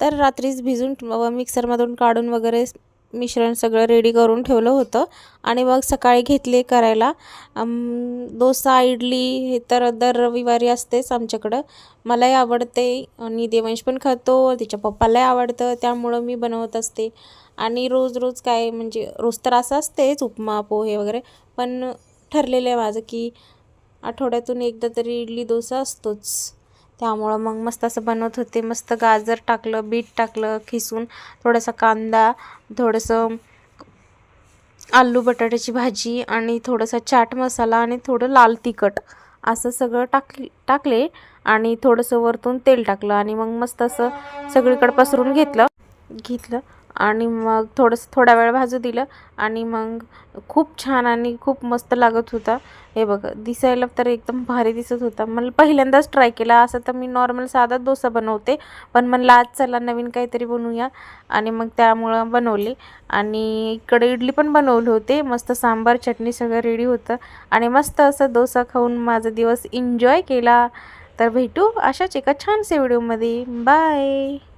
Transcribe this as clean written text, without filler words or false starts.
तर रात्रीच भिजून मिक्सरमधून काढून वगैरे मिश्रण सगळं रेडी करून ठेवलं होतं आणि मग सकाळी घेतले करायला। डोसा इडली हे तर दर रविवारी असतेच आमच्याकडं। मलाही आवडते आणि देवांश पण खातो, तिच्या पप्पालाही आवडतं, त्यामुळं मी बनवत असते। आणि रोज रोज काय म्हणजे रोज तर असं असतेच उपमा पोहे वगैरे, पण ठरलेलं आहे माझं की आठवड्यातून एकदा तरी इडली डोसा असतोच। त्यामुळं मग मस्त असं बनवत होते। मस्त गाजर टाकलं, बीट टाकलं खिसून, थोडासा कांदा, थोडंसं आलू बटाट्याची भाजी आणि थोडासा चाट मसाला आणि थोडं लाल तिखट असं सगळं टाकले आणि थोडंसं वरतून तेल टाकलं आणि मग मस्त असं सगळीकडे पसरून घेतलं आणि मग थोडा वेळ भाजू दिलं आणि मग खूप छान आणि खूप मस्त लागत होता। हे बघा दिसायला तर एकदम भारी दिसत होता। मला पहिल्यांदाच ट्राय केला। असं तर मी नॉर्मल साधा डोसा बनवते, पण म्हणलं आज चला नवीन काहीतरी बनवूया आणि मग त्यामुळं बनवले। आणि इकडे इडली पण बनवले होते, मस्त सांबार चटणी सगळं रेडी होतं आणि मस्त असं डोसा खाऊन माझा दिवस एन्जॉय केला। तर भेटू अशाच एका छानशा व्हिडिओमध्ये। बाय।